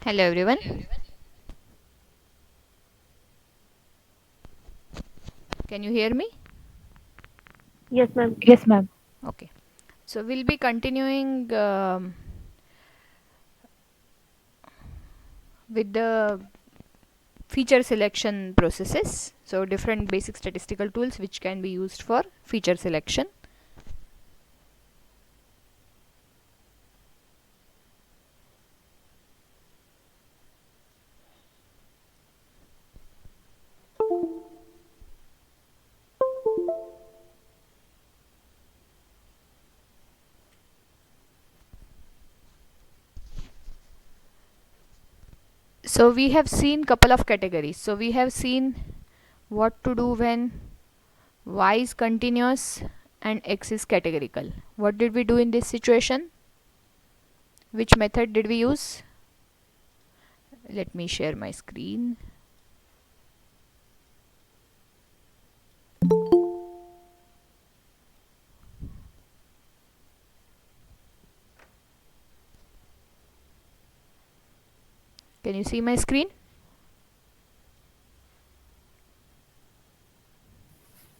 Hello everyone. Can you hear me? Yes, ma'am. Yes, ma'am. Okay. So we'll be continuing with the feature selection processes. So different basic statistical tools which can be used for feature selection. So we have seen couple of categories. So we have seen what to do when y is continuous and x is categorical. What did we do in this situation? Which method did we use? Let me share my screen. Can you see my screen?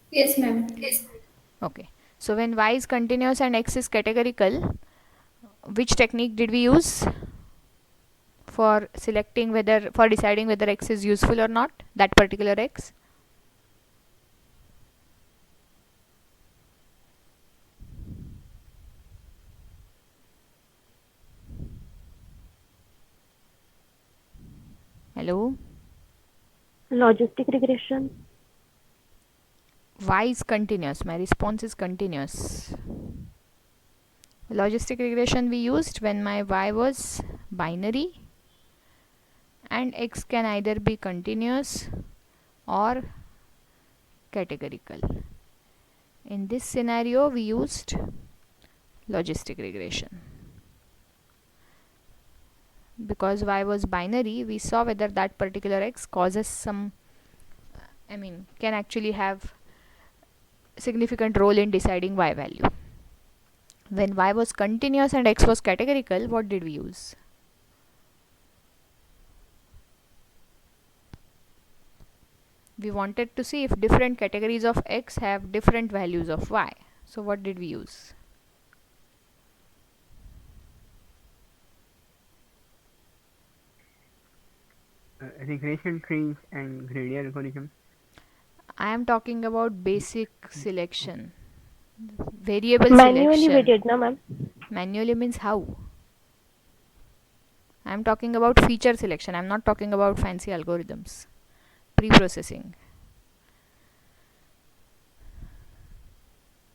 Yes, ma'am. Okay. So when y is continuous and x is categorical, which technique did we use for selecting whether, for deciding whether x is useful or not, that particular x? Hello? Logistic regression. Y is continuous. My response is continuous. Logistic regression we used when my y was binary and x can either be continuous or categorical. In this scenario, we used logistic regression. Because y was binary, we saw whether that particular x causes some, can actually have significant role in deciding y value. When y was continuous and x was categorical, what did we use? We wanted to see if different categories of x have different values of y. So what did we use? Regression trees and gradient algorithm. I am talking about basic selection, variable Manually we selection. did, na ma'am. Manually means how? I am talking about feature selection. I am not talking about fancy algorithms. Pre-processing.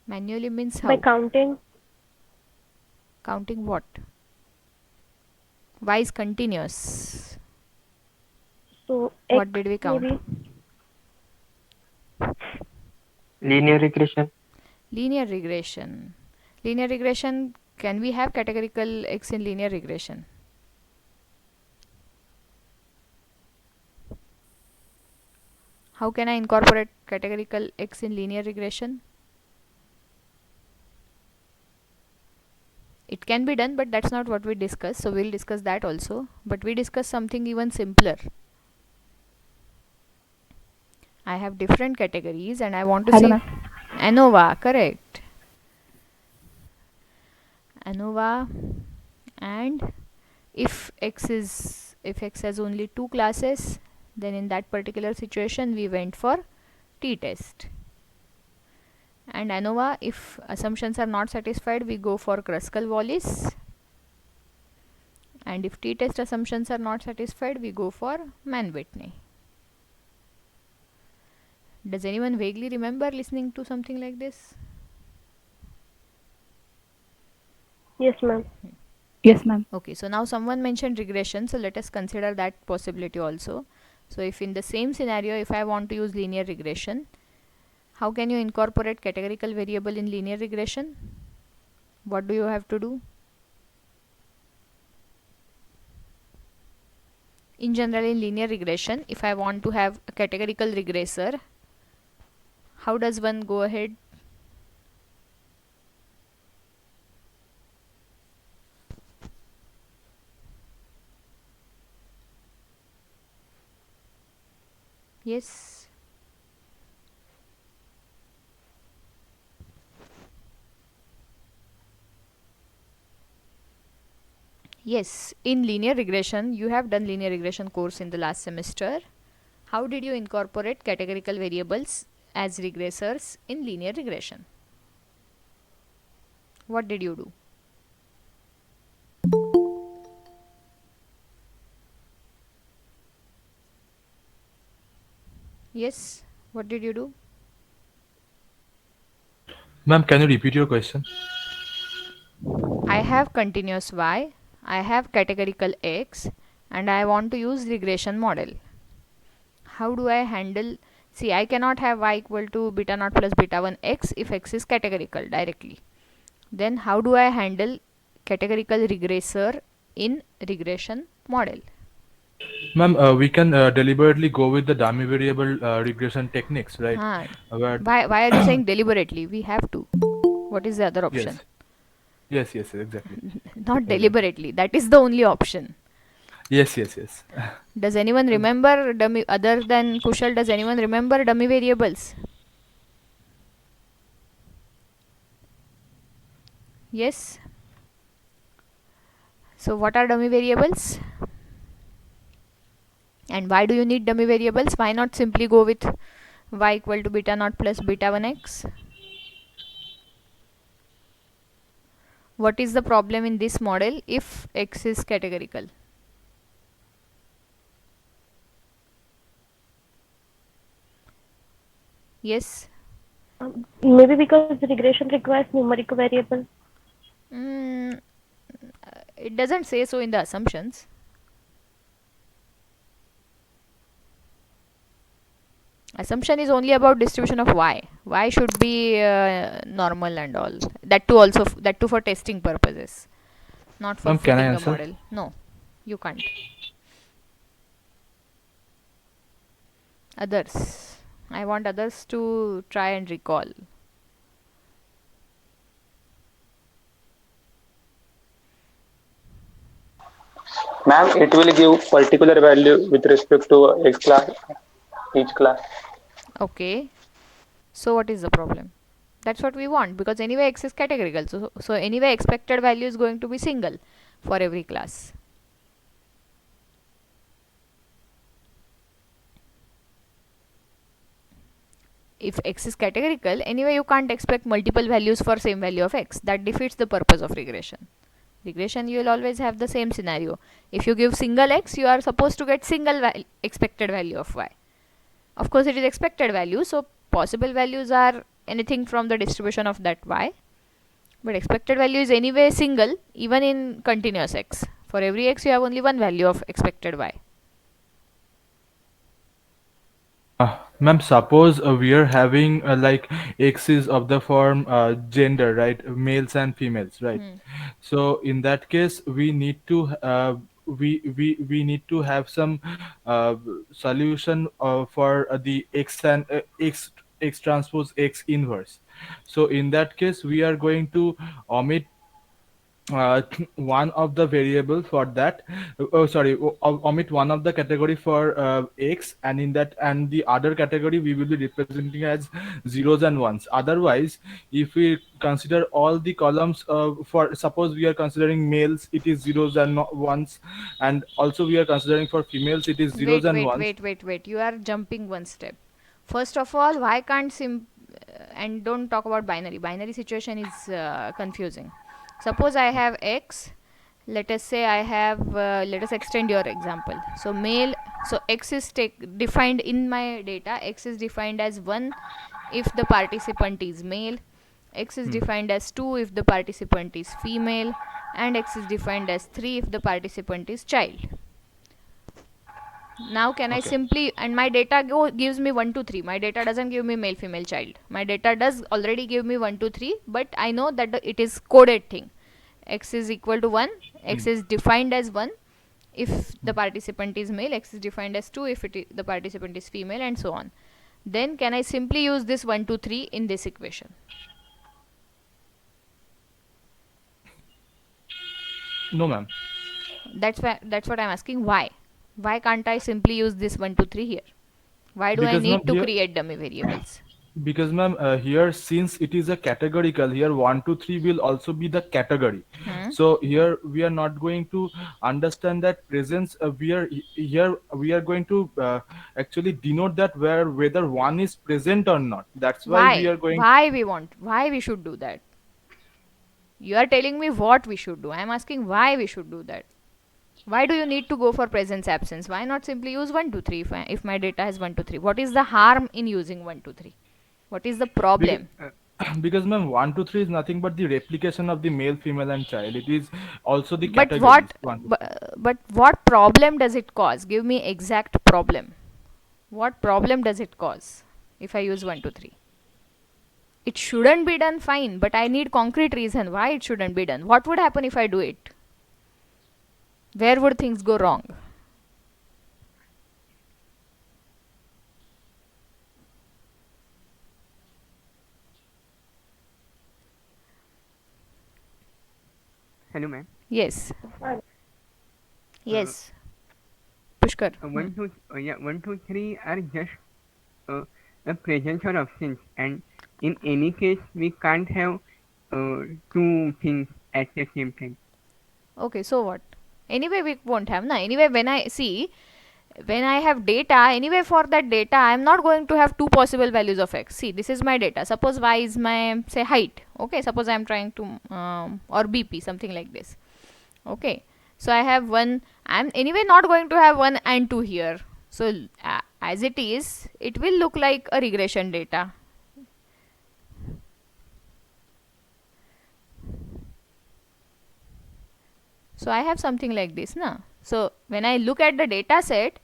Manually means By how? counting. Counting what? Y is continuous. So X What did we count? maybe. Linear regression. Linear regression. Linear regression, can we have categorical x in linear regression? How can I incorporate categorical x in linear regression? It can be done, but that's not what we discuss. So we'll discuss that also. But we discuss something even simpler. I have different categories and I want to Hello, see ma'am. ANOVA, correct. ANOVA, and if x has only two classes, then in that particular situation we went for t-test. And ANOVA, if assumptions are not satisfied, we go for Kruskal-Wallis, and if t-test assumptions are not satisfied, we go for Mann-Whitney. Does anyone vaguely remember listening to something like this? Yes, ma'am. Yes, ma'am. Okay, so now someone mentioned regression, so let us consider that possibility also. So if in the same scenario, if I want to use linear regression, how can you incorporate categorical variable in linear regression? What do you have to do? In general, in linear regression, if I want to have a categorical regressor, how does one go ahead? Yes. Yes, in linear regression, you have done linear regression course in the last semester. How did you incorporate categorical variables as regressors in linear regression? What did you do? Yes, what did you do? Ma'am, can you repeat your question? I have continuous y, I have categorical x, and I want to use regression model. How do I handle? See, I cannot have y equal to beta naught plus beta 1 x if x is categorical directly. Then how do I handle categorical regressor in regression model? Ma'am, we can deliberately go with the dummy variable regression techniques, right? Huh. Where Why are you saying deliberately? We have to. What is the other option? yes, yes, exactly, Not exactly. deliberately. That is the only option. Yes. Does anyone remember dummy other than Kushal? Does anyone remember dummy variables? Yes. So what are dummy variables? And why do you need dummy variables? Why not simply go with y equal to beta naught plus beta 1 x? What is the problem in this model if x is categorical? Yes. Maybe because regression requires numeric variable. Mm, it doesn't say so in the assumptions. Assumption is only about distribution of y. Y should be normal and all. That too also that too for testing purposes, not for Ma'am, can I fitting a answer? model. No, you can't. Others. I want others to try and recall. Ma'am, it will give particular value with respect to X class, each class. Okay. So what is the problem? That's what we want because anyway x is categorical. So anyway expected value is going to be single for every class. If x is categorical, anyway you can't expect multiple values for same value of x. That defeats the purpose of regression. Regression, you will always have the same scenario. If you give single x, you are supposed to get single expected value of y. Of course, it is expected value, so possible values are anything from the distribution of that y. But expected value is anyway single, even in continuous x. For every x, you have only one value of expected y. Ma'am, suppose we are having like X is of the form gender, right? Males and females, right? So in that case, we need to we need to have some solution for the X and X transpose X inverse. So in that case, we are going to omit uh, one of the variable for that omit one of the category for x, and in that and the other category we will be representing as zeros and ones. Otherwise, if we consider all the columns for suppose we are considering males, it is zeros and ones, and also we are considering for females it is zeros Wait, and wait, ones. wait, wait, wait. You are jumping one step. First of all, why can't and don't talk about binary. Binary situation is confusing. Suppose I have x. Let us say I have. Let us extend your example. So male. So x is defined in my data. X is defined as 1 if the participant is male. X is defined as 2 if the participant is female, and x is defined as 3 if the participant is child. Now can I Okay. simply, and my data gives me 1 to 3. My data doesn't give me male female child. My data does already give me 1 to 3, but I know that it is coded thing. X is equal to 1, x is defined as 1 if the participant is male, x is defined as 2 if the participant is female, and so on. Then can I simply use this 1 to 3 in this equation? No, ma'am. That's what I'm asking. Why can't I simply use this 1 to 3 here? Why do I Because ma'am need to here, create dummy variables? because ma'am here, since it is a categorical, here 1 2 3 will also be the category. Hmm? So here we are not going to understand that presence. Here we are going to actually denote that whether one is present or not. That's why we Why? are going. Why we should do that? You are telling me what we should do. I am asking why we should do that. Why do you need to go for presence absence? Why not simply use 1 2 3 if my data has 1 2 3? What is the harm in using 1 2 3? What is the Because, problem? because ma'am, 1 2 3 is nothing but the replication of the male, female, and child. It is also the But categories. what 1 2 3. but what problem does it cause? Give me exact problem. What problem does it cause if I use 1 2 3? It shouldn't be done, fine, but I need concrete reason why it shouldn't be done. What would happen if I do it? Where would things go wrong? Hello, ma'am. Yes. Yes. Pushkar. 1 2 3 are just a presence or absence, and in any case we can't have two things at the same time. Okay, so what? Anyway, we won't have, na. Anyway, when I have data, anyway, for that data, I am not going to have two possible values of x. See, this is my data. Suppose y is my, say, height. Okay, suppose I am trying to, or BP, something like this. Okay, so I have one. I am anyway not going to have 1 and 2 here. So, as it is, it will look like a regression data. So I have something like this, na. So when I look at the data set,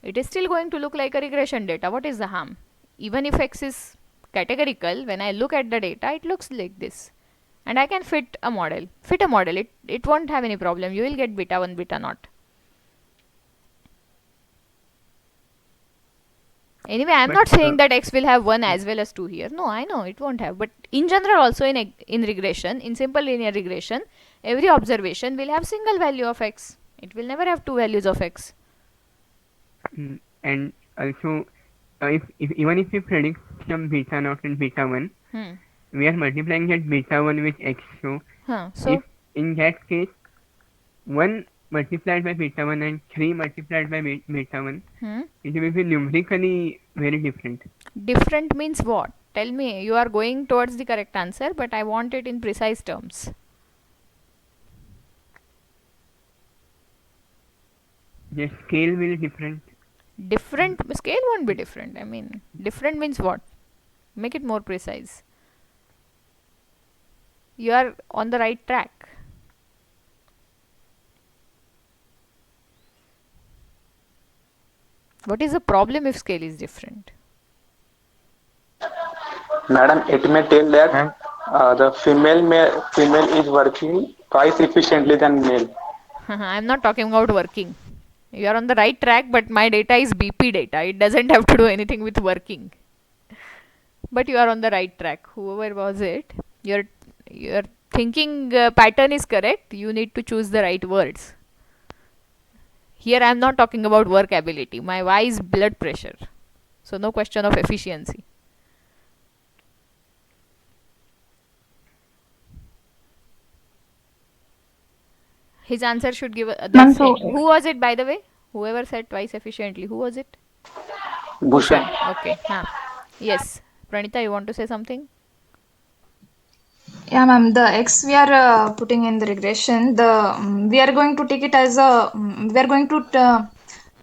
it is still going to look like a regression data. What is the harm? Even if x is categorical, when I look at the data, it looks like this. And I can fit a model. It won't have any problem. You will get beta 1, beta naught. Anyway, I am But, not saying that x will have 1 as well as 2 here. No, I know it won't have. But in general, also in regression, in simple linear regression, every observation will have single value of x. It will never have two values of x. And also, if even if we predict some beta naught and beta 1, Hmm. we are multiplying that beta 1 with x. So, So if in that case, 1 multiplied by beta 1 and 3 multiplied by beta 1, it will be numerically very different. different means what? Tell me. You are going towards the correct answer, but I want it in precise terms. The scale will be different. Different scale won't be different. I mean, different means what? Make it more precise. You are on the right track. What is the problem if scale is different? Madam, it may tell that Ma'am, the female is working twice efficiently than male. I'm not talking about working. You are on the right track, but my data is BP data. It doesn't have to do anything with working. But you are on the right track. Whoever was it, your thinking pattern is correct. You need to choose the right words. Here I am not talking about workability. My Y is blood pressure. So no question of efficiency. His answer should give the Ma'am, same. so Who was it, by the way? Whoever said twice efficiently. Who was it? Bhushan. Okay. Yes. Pranita, you want to say something? Yeah, ma'am. The x we are putting in the regression, we are going to take it as we are going to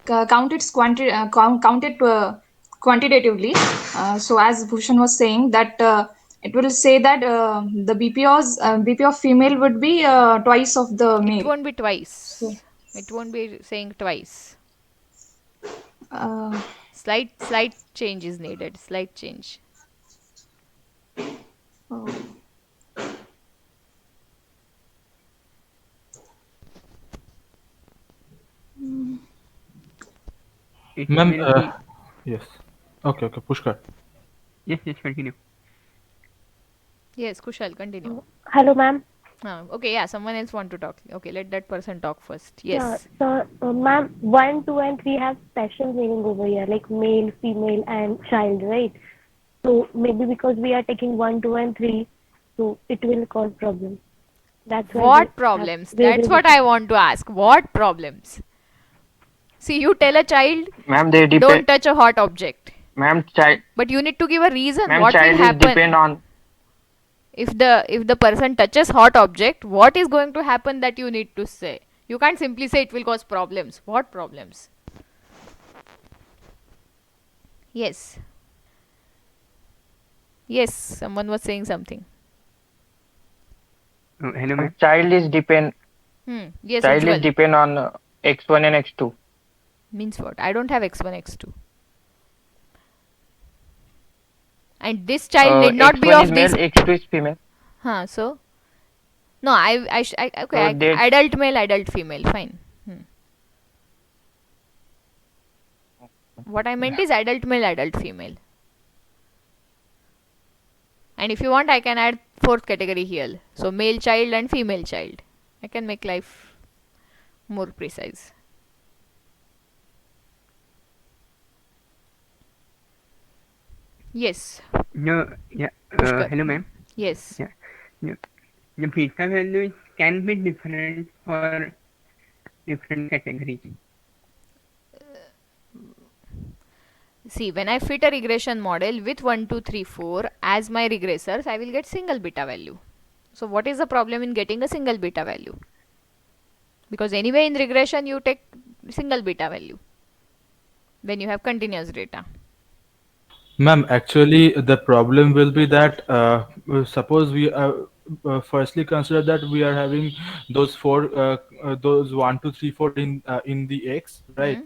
count its count it quantitatively. So as Bhushan was saying that it will say that the BP of female would be twice of the It male. won't be twice. So, It won't be saying twice. uh, Slight change is needed. Slight change. oh, it Ma'am, will be. yes. Okay, Pushkar. Yes, continue. Yes, Kushal, continue. hello, ma'am. Okay, yeah, someone else want to talk. Okay, let that person talk first. Yeah, Yes. so ma'am, 1, 2, and 3 have special meaning over here, like male, female, and child, right? So maybe because we are taking 1, 2, and 3, so it will cause problems. That's why What problems? we That's will be what I want to ask. What problems? See, you tell a child, Ma'am, they don't depend. touch a hot object. Ma'am, child. But you need to give a reason. Ma'am, What will child is depend happen? on. If the person touches hot object, what is going to happen that you need to say? You can't simply say it will cause problems. What problems? Yes. Yes, someone was saying something. Hello, ma'am. Child is depend. Yes, Child is Ujjwal. depend on x1 and x2. Means what? I don't have x1, x2. And this child need not be X1 of is male, this. x2 is female. So? No, okay, So adult male, adult female, fine. What I meant is adult male, adult female. And if you want, I can add fourth category here. So male child and female child. I can make life more precise. Yes. No, yeah. Pushkar. Hello, ma'am. Yes. Yeah. Yeah. The beta values can be different for different categories. See, when I fit a regression model with 1, 2, 3, 4 as my regressors, I will get single beta value. So what is the problem in getting a single beta value? Because anyway in regression you take single beta value when you have continuous data. Ma'am, actually, the problem will be that suppose we firstly consider that we are having those those 1, 2, 3, 4 in the X, right?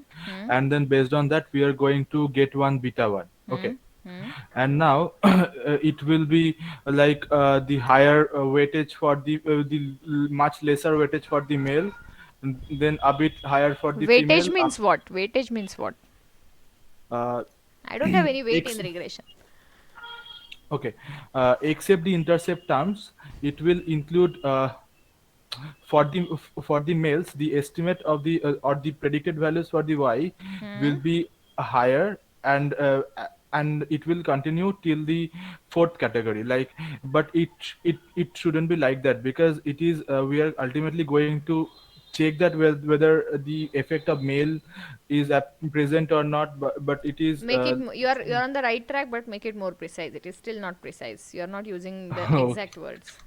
And then based on that, we are going to get one beta one. Okay. And now it will be like the higher weightage for the much lesser weightage for the male, and then a bit higher for the Weightage female. means what? Weightage means what? Uh, I don't have any weight X. in regression. Okay, except the intercept terms, it will include for the males, the estimate of the or the predicted values for the y will be higher, and it will continue till the fourth category. Like, but it shouldn't be like that, because it is we are ultimately going to check that whether the effect of male is present or not, but it is Make it you're on the right track, but make it more precise. It is still not precise. You're not using the exact words.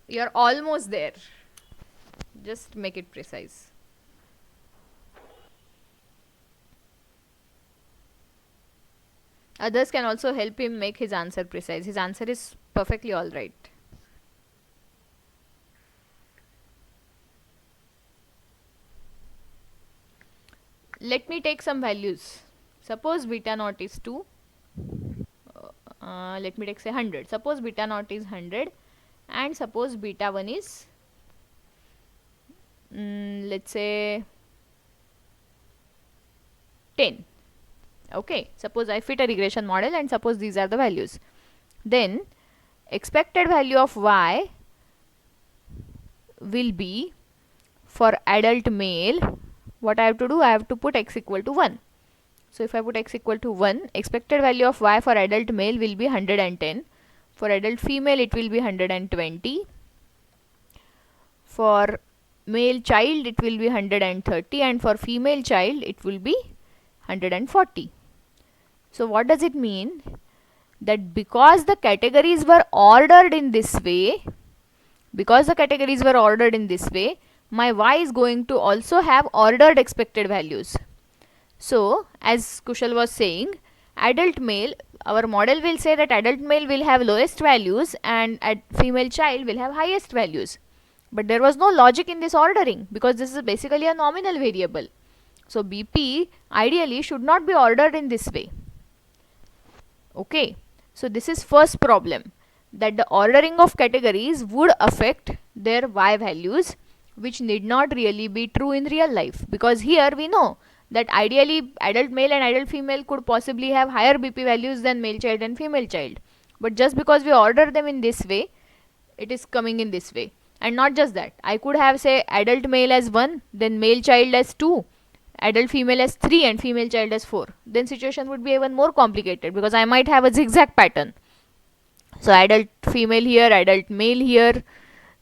You're almost there. Just make it precise. Others can also help him make his answer precise. His answer is perfectly alright. Let me take some values. Suppose beta naught is 2. Let me take say 100. Suppose beta naught is 100 and suppose beta 1 is let's say 10. Okay, suppose I fit a regression model and suppose these are the values. Then expected value of y will be, for adult male, what I have to do, I have to put x equal to 1. So if I put x equal to 1, expected value of y for adult male will be 110. For adult female it will be 120. For male child it will be 130, and for female child it will be 140. So what does it mean? That because the categories were ordered in this way, my y is going to also have ordered expected values. So as Kushal was saying, adult male, our model will say that adult male will have lowest values and female child will have highest values. But there was no logic in this ordering, because this is basically a nominal variable. So BP ideally should not be ordered in this way. Okay, so this is first problem, that the ordering of categories would affect their y values, which need not really be true in real life, because here we know that ideally adult male and adult female could possibly have higher BP values than male child and female child. but just because we order them in this way, it is coming in this way. And not just that, I could have say adult male as 1, then male child as 2, adult female as 3, and female child as 4. Then situation would be even more complicated, because I might have a zigzag pattern. So adult female here, adult male here,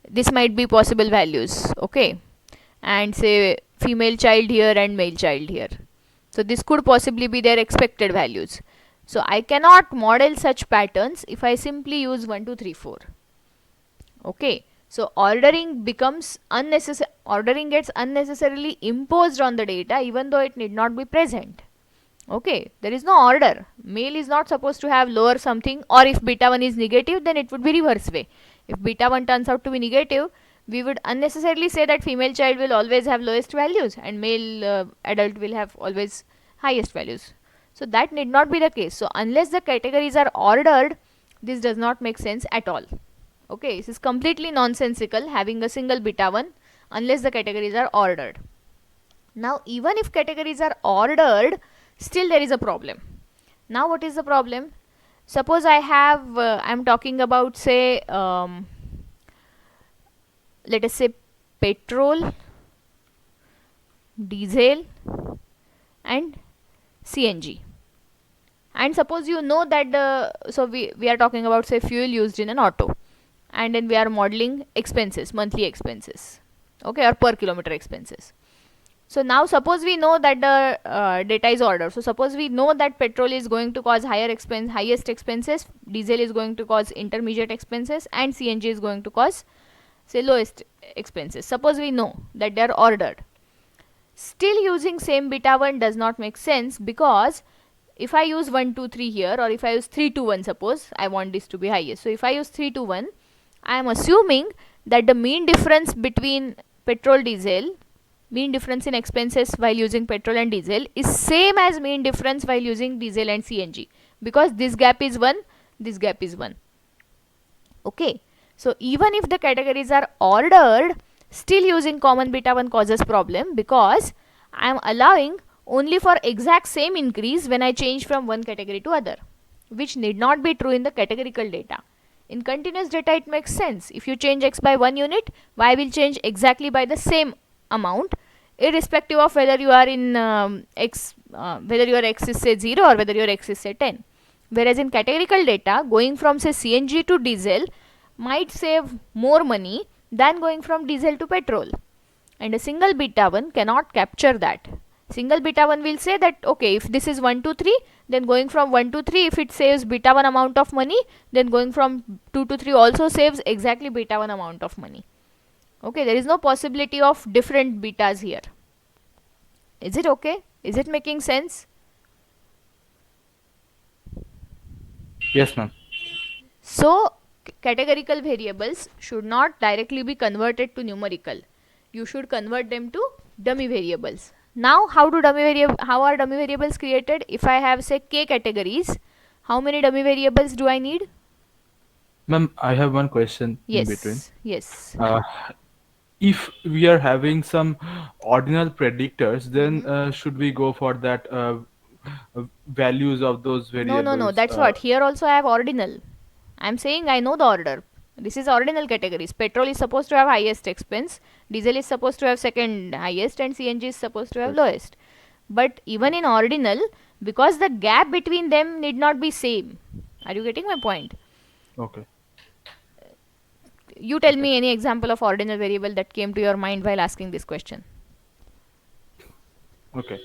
this might be possible values, okay, and say female child here and male child here. So this could possibly be their expected values. So I cannot model such patterns if I simply use 1 2 3 4. Okay, so ordering becomes unnecessary, ordering gets unnecessarily imposed on the data even though it need not be present. Okay, there is no order. Male is not supposed to have lower something, or if beta 1 is negative, then it would be reverse way. If beta 1 turns out to be negative, we would unnecessarily say that female child will always have lowest values and male adult will have always highest values. So that need not be the case. So unless the categories are ordered, this does not make sense at all. Okay, this is completely nonsensical having a single beta 1 unless the categories are ordered. Now even if categories are ordered, still there is a problem. Now what is the problem? Suppose I have I'm talking about say let us say petrol, diesel and CNG, and suppose you know that we are talking about say fuel used in an auto, and then we are modeling expenses, monthly expenses, okay, or per kilometer expenses. So now suppose we know that the data is ordered. So suppose we know that petrol is going to cause highest expenses, diesel is going to cause intermediate expenses, and CNG is going to cause say lowest expenses. Suppose we know that they are ordered. Still using same beta 1 does not make sense, because if I use 1 2 3 here, or if I use 3 2 1, suppose I want this to be highest. So if I use 3 2 1, I am assuming that the mean difference between petrol diesel, mean difference in expenses while using petrol and diesel, is same as mean difference while using diesel and CNG, because this gap is 1, this gap is 1. Okay, so even if the categories are ordered, still using common beta 1 causes problem, because I am allowing only for exact same increase when I change from one category to other, which need not be true in the categorical data. In continuous data it makes sense. If you change x by 1 unit, y will change exactly by the same amount, irrespective of whether you are in whether your x is say 0 or whether your x is say 10. Whereas in categorical data, going from say CNG to diesel might save more money than going from diesel to petrol, and a single beta 1 cannot capture that. Single beta 1 will say that okay, if this is 1 to 3, then going from 1 to 3, if it saves beta 1 amount of money, then going from 2 to 3 also saves exactly beta 1 amount of money. Okay, there is no possibility of different betas here. Is it okay? Is it making sense? Yes, ma'am. So categorical variables should not directly be converted to numerical. You should convert them to dummy variables. Now how are dummy variables created? If I have say k categories, how many dummy variables do I need? Ma'am, I have one question Yes. in between. Yes. If we are having some ordinal predictors, then should we go for that values of those variables? No. That's what. Here also I have ordinal. I am saying I know the order. This is ordinal categories. Petrol is supposed to have highest expense, diesel is supposed to have second highest, and CNG is supposed to have lowest. But even in ordinal, because the gap between them need not be same. Are you getting my point? Okay. You tell me any example of ordinal variable that came to your mind while asking this question. Okay.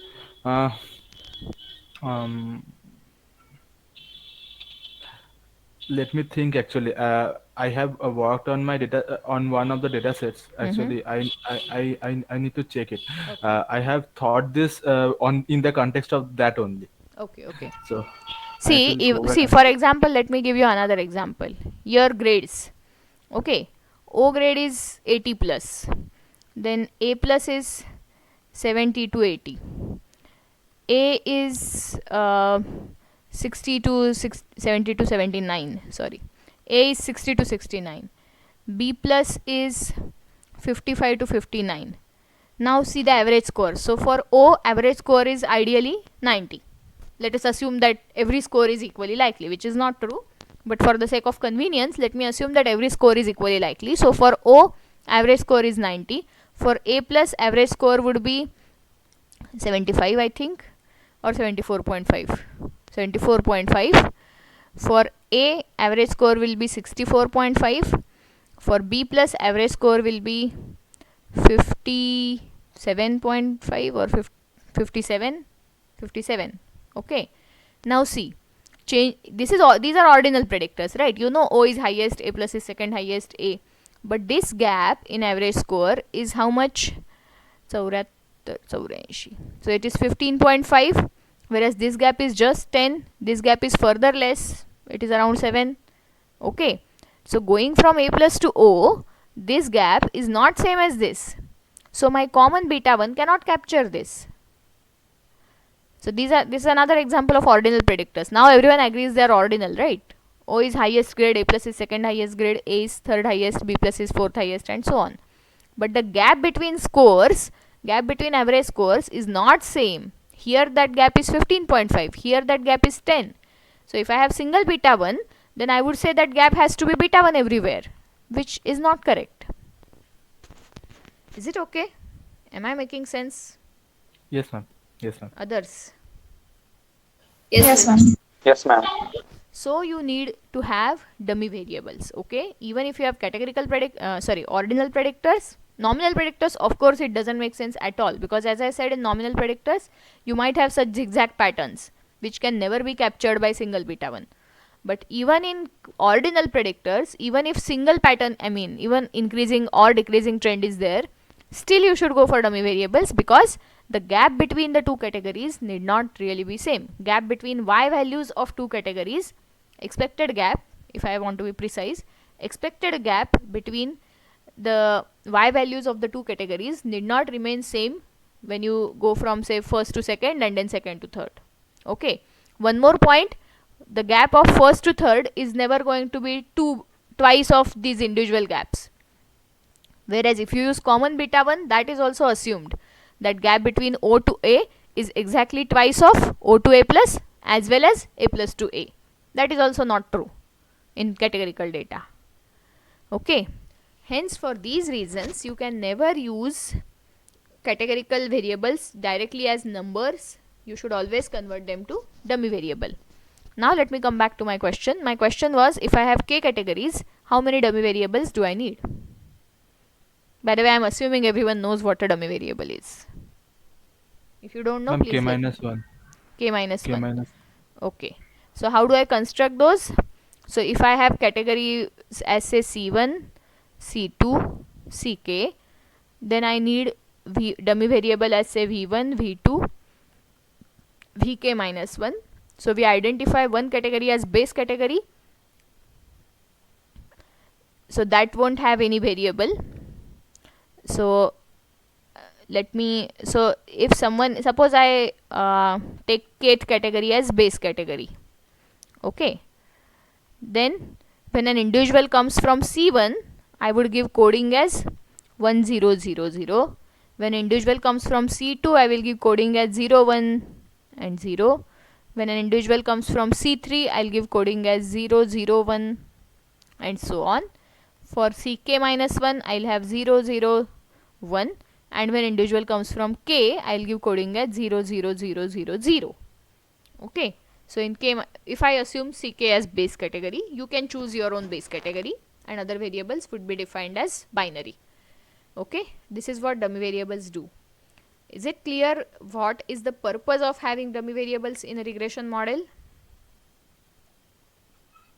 Let me think. Actually, I have worked on my data on one of the data sets. Actually, I need to check it. I have thought this on in the context of that only. Okay. So See, for example, let me give you another example. Your grades. Okay, O grade is 80 plus, then A plus is 70 to 80, A is 60 to 70 to 79, sorry, A is 60 to 69, B plus is 55 to 59. Now see the average score. So for O, average score is ideally 90. Let us assume that every score is equally likely, which is not true. But for the sake of convenience, let me assume that every score is equally likely. So for O, average score is 90. For A plus, average score would be 75, I think, or 74.5. 74.5. For A, average score will be 64.5. For B plus, average score will be 57.5 or 57. Okay. Now see, change. These are ordinal predictors, right? You know O is highest, A plus is second highest, A. But this gap in average score is how much? 84. So it is 15.5, whereas this gap is just 10. This gap is further less. It is around 7. Okay. So going from A plus to O, this gap is not same as this. So my common beta 1 cannot capture this. So this is another example of ordinal predictors. Now everyone agrees they are ordinal, right? O is highest grade, A plus is second highest grade, A is third highest, B plus is fourth highest, and so on. But the gap between scores, gap between average scores is not same. Here that gap is 15.5, here that gap is 10. So if I have single beta 1, then I would say that gap has to be beta 1 everywhere, which is not correct. Is it okay? Am I making sense? Yes, ma'am. Yes, ma'am. Others? Yes, ma'am. Yes, ma'am. So you need to have dummy variables, okay? Even if you have categorical ordinal predictors, nominal predictors, of course it doesn't make sense at all, because as I said, in nominal predictors you might have such zigzag patterns which can never be captured by single beta 1. But even in ordinal predictors, even if single pattern, even increasing or decreasing trend is there, still you should go for dummy variables, because the gap between the two categories need not really be same. Gap between y values of two categories, expected gap, if I want to be precise, expected gap between the y values of the two categories need not remain same when you go from, say, first to second and then second to third. Okay. One more point, the gap of first to third is never going to be twice of these individual gaps. Whereas if you use common beta 1, that is also assumed. That gap between O to A is exactly twice of O to A plus as well as A plus to A. That is also not true in categorical data. Okay. Hence, for these reasons, you can never use categorical variables directly as numbers. You should always convert them to dummy variable. Now let me come back to my question. My question was, if I have k categories, how many dummy variables do I need? By the way, I am assuming everyone knows what a dummy variable is. If you don't know, Ma'am, please k let minus 1. k minus K 1. minus. Okay. So how do I construct those? So if I have categories as, say, C1, C2, Ck, then I need dummy variable as, say, V1, V2, Vk minus 1. So we identify one category as base category. So that won't have any variable. So if someone, suppose I take kth category as base category. Okay. Then when an individual comes from C1, I would give coding as 1000. When individual comes from C2, I will give coding as 01 and 0. When an individual comes from C3, I'll give coding as 001 and so on. For Ck minus 1, I'll have 001, and when individual comes from K, I'll give coding as 00000. Okay. So in K, if I assume Ck as base category, you can choose your own base category, and other variables would be defined as binary. Okay. This is what dummy variables do. Is it clear what is the purpose of having dummy variables in a regression model?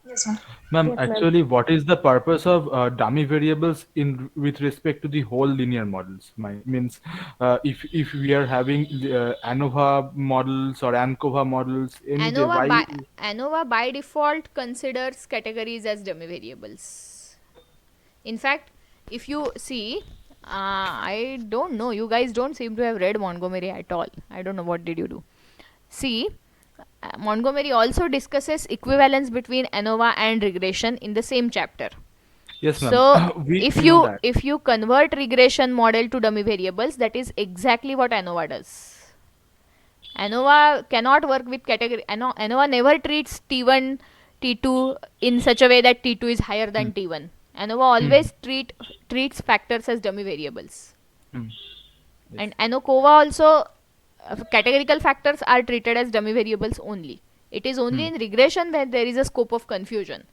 Yes, ma'am. Ma'am, Yes, ma'am. actually, what is the purpose of dummy variables in with respect to the whole linear models? Means, if we are having ANOVA models or ANCOVA models, ANOVA by default considers categories as dummy variables. In fact, if you see, I don't know, you guys don't seem to have read Montgomery at all. I don't know, what did you do? See, Montgomery also discusses equivalence between ANOVA and regression in the same chapter. yes, ma'am. So we know that. if you convert regression model to dummy variables, that is exactly what ANOVA does. ANOVA cannot work with category. ANOVA never treats T1, T2 in such a way that T2 is higher than T1. ANOVA always treats factors as dummy variables. Hmm. And ANOCOVA also, categorical factors are treated as dummy variables only. It is only in regression where there is a scope of confusion,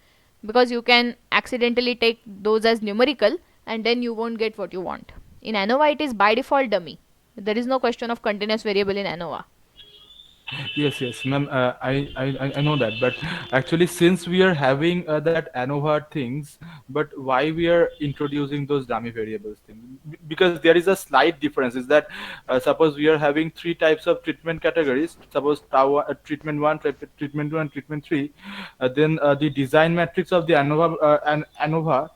because you can accidentally take those as numerical and then you won't get what you want. In ANOVA, it is by default dummy. There is no question of continuous variable in ANOVA. Yes, ma'am. I know that, but actually, since we are having that ANOVA things, but why we are introducing those dummy variables things? Because there is a slight difference. Is that suppose we are having three types of treatment categories. Suppose treatment one, treatment two, and treatment three. Then the design matrix of the ANOVA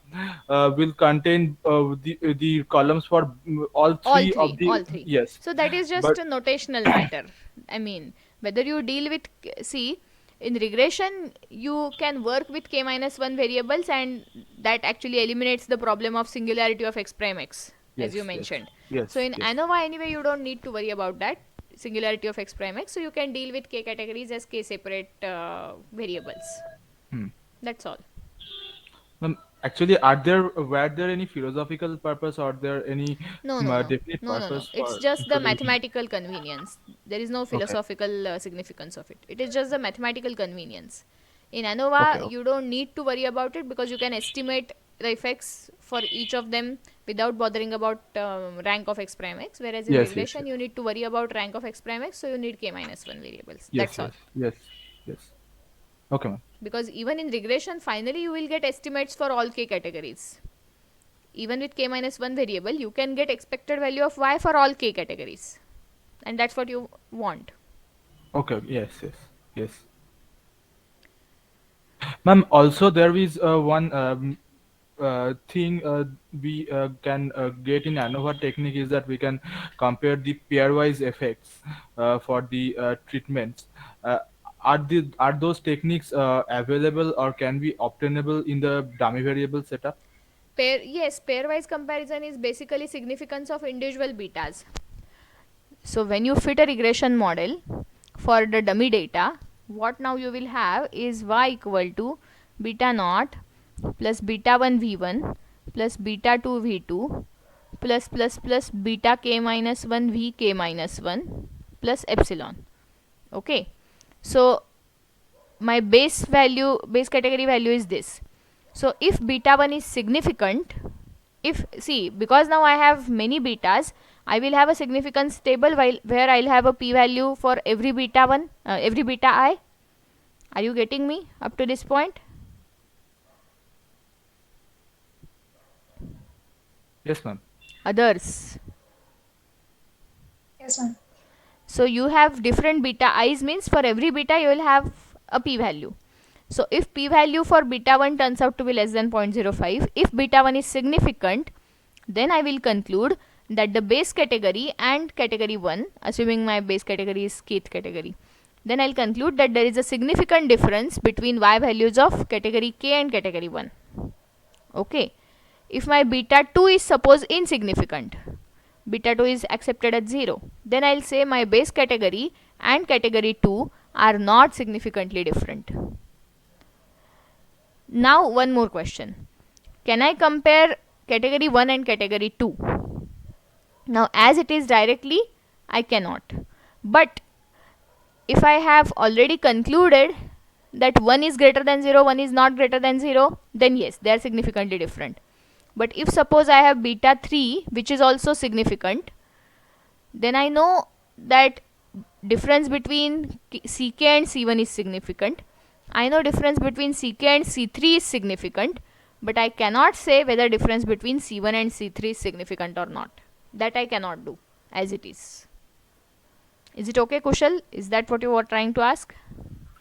will contain the columns for all three of the All three. yes. So that is just But a notational matter. I mean, whether you deal with, see, in regression, you can work with k minus 1 variables, and that actually eliminates the problem of singularity of x prime x, as you mentioned. Yes. So in ANOVA, anyway, you don't need to worry about that singularity of x prime x. So you can deal with k categories as k separate variables. That's all. Actually, were there any philosophical purpose, or there any No. definite purpose It's for just the introducing? mathematical convenience. There is no philosophical significance of it. It is just the mathematical convenience. In ANOVA, you don't need to worry about it because you can estimate the effects for each of them without bothering about rank of x prime x. Whereas in Yes, regression, you need to worry about rank of x prime x, so you need k minus 1 variables. Yes, That's all. yes. Okay, ma'am. Because even in regression, finally you will get estimates for all k categories. Even with k minus 1 variable, you can get expected value of y for all k categories. And that's what you want. Okay, yes. Ma'am, also there is one thing we can get in ANOVA technique is that we can compare the pairwise effects for the treatments. Are those techniques available, or can be obtainable in the dummy variable setup? Yes, pairwise comparison is basically significance of individual betas. So when you fit a regression model for the dummy data, what now you will have is y equal to beta naught plus beta 1 v1 plus beta 2 v2 plus beta k minus 1 v k minus 1 plus epsilon. Okay, so my base category value is this. So if beta 1 is significant, because now I have many betas, I will have a significance table where I'll have a p value for every beta I. Are you getting me up to this point? Yes, ma'am. Others. Yes, ma'am. So you have different beta i's, means for every beta you will have a p value. So if p value for beta 1 turns out to be less than 0.05, if beta 1 is significant, then I will conclude that the base category and category 1, assuming my base category is kth category, then I'll conclude that there is a significant difference between y values of category k and category 1. Okay. If my beta 2 is suppose insignificant, beta 2 is accepted at 0, then I'll say my base category and category 2 are not significantly different. Now one more question. Can I compare category 1 and category 2? Now as it is directly, I cannot. But if I have already concluded that 1 is greater than 0, 1 is not greater than 0, then yes, they are significantly different. But if suppose I have beta 3 which is also significant, then I know that difference between ck and c1 is significant. I know difference between ck and c3 is significant, but I cannot say whether difference between c1 and c3 is significant or not. That I cannot do as it is. Is it okay, Kushal? Is that what you were trying to ask?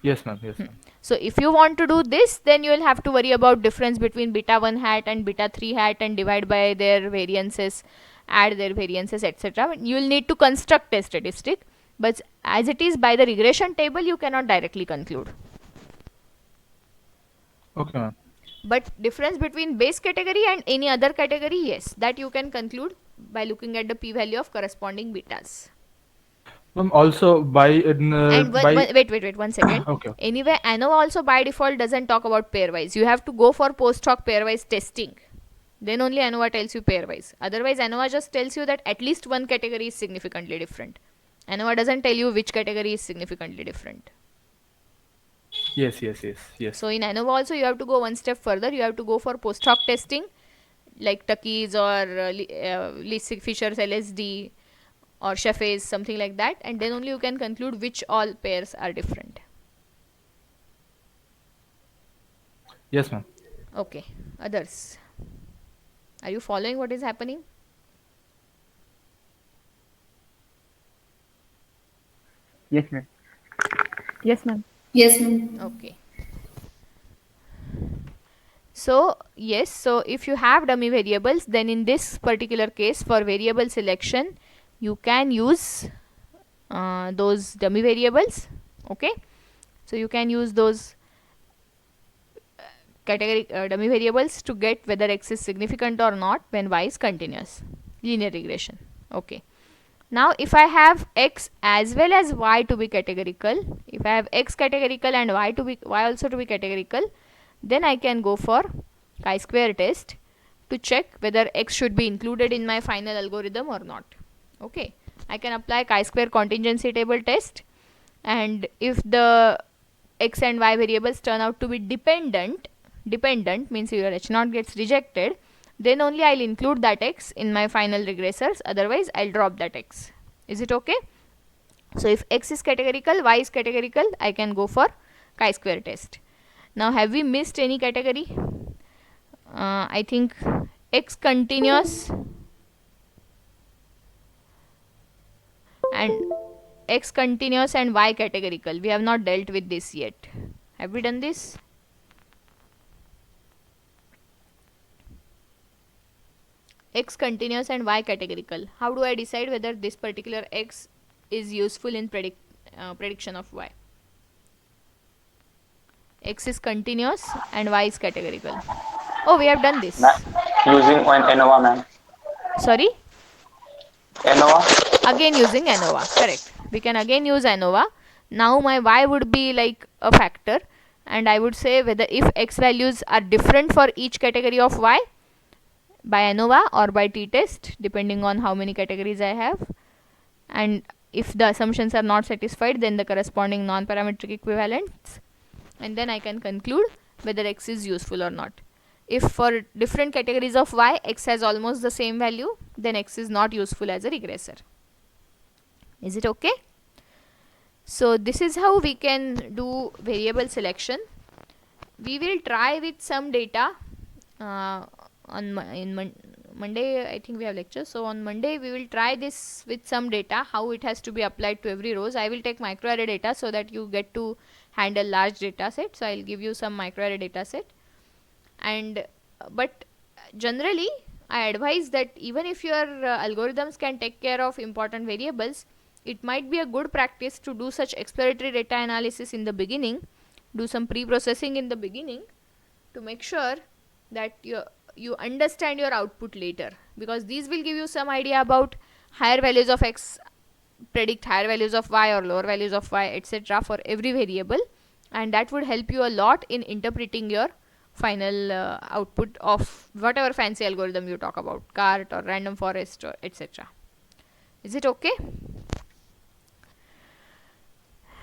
Yes, ma'am. Yes, ma'am. So if you want to do this, then you will have to worry about difference between beta 1 hat and beta 3 hat and divide by their variances, add their variances, etc. You will need to construct a statistic, but as it is by the regression table, you cannot directly conclude. Okay, ma'am. But difference between base category and any other category, yes, that you can conclude by looking at the p-value of corresponding betas. Also by And wait 1 second. okay. Anyway, ANOVA also by default doesn't talk about pairwise. You have to go for post hoc pairwise testing. Then only ANOVA tells you pairwise. Otherwise, ANOVA just tells you that at least one category is significantly different. ANOVA doesn't tell you which category is significantly different. Yes. So in ANOVA also you have to go one step further. You have to go for post hoc testing like Tuckey's or Fisher's LSD or Sheffey's, something like that, and then only you can conclude which all pairs are different. Yes, ma'am. Okay, others. Are you following what is happening? Yes, ma'am. Yes, ma'am. Yes, ma'am. Okay. So yes, so if you have dummy variables, then in this particular case for variable selection you can use those dummy variables. Okay, so you can use those category dummy variables to get whether x is significant or not when y is continuous. Linear regression. Okay, now if I have x as well as y to be categorical, if I have x categorical and y also to be categorical, then I can go for chi-square test to check whether x should be included in my final algorithm or not. Okay, I can apply chi-square contingency table test, and if the x and y variables turn out to be dependent means your h0 gets rejected, then only I'll include that x in my final regressors, otherwise I'll drop that x. Is it okay? So if x is categorical, y is categorical, I can go for chi-square test. Now have we missed any category? I think x continuous and y categorical. We have not dealt with this yet. Have we done this? X continuous and y categorical. How do I decide whether this particular x is useful in prediction of y? X is continuous and y is categorical. Oh, we have done this. Using an ANOVA, ma'am. Sorry? ANOVA? Again using ANOVA. Correct. We can again use ANOVA. Now my y would be like a factor, and I would say whether if x values are different for each category of y by ANOVA or by t-test, depending on how many categories I have, and if the assumptions are not satisfied, then the corresponding non-parametric equivalents, and then I can conclude whether x is useful or not. If for different categories of y x has almost the same value, then x is not useful as a regressor. Is it okay? So this is how we can do variable selection. We will try with some data on Monday. I think we have lecture, so on Monday we will try this with some data, how it has to be applied to every rows. I will take microarray data so that you get to handle large data set. So I will give you some microarray data set, and but generally I advise that even if your algorithms can take care of important variables, it might be a good practice to do such exploratory data analysis in the beginning, do some pre-processing in the beginning to make sure that you understand your output later, because these will give you some idea about higher values of x predict higher values of y or lower values of y, etc. for every variable, and that would help you a lot in interpreting your final output of whatever fancy algorithm you talk about, CART or random forest or etc. Is it okay?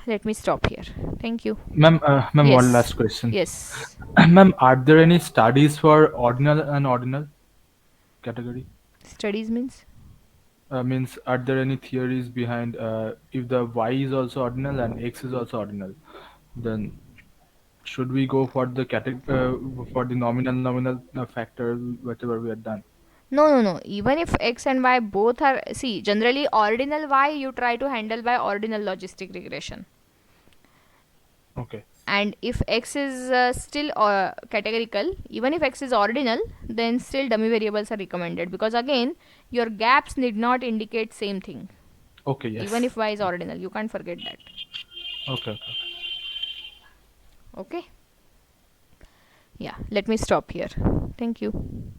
Let me stop here. Thank you. Ma'am, Yes. one last question. Yes. Ma'am, are there any studies for ordinal and ordinal category? Studies means? Means are there any theories behind if the y is also ordinal and x is also ordinal, then should we go for the for the nominal factor whatever we have done? No. Even if x and y both are, see, generally ordinal y you try to handle by ordinal logistic regression. Okay. And if x is still categorical, even if x is ordinal, then still dummy variables are recommended, because again your gaps need not indicate same thing. Okay. Yes. Even if y is ordinal, you can't forget that. Okay. Okay. Yeah, let me stop here. Thank you.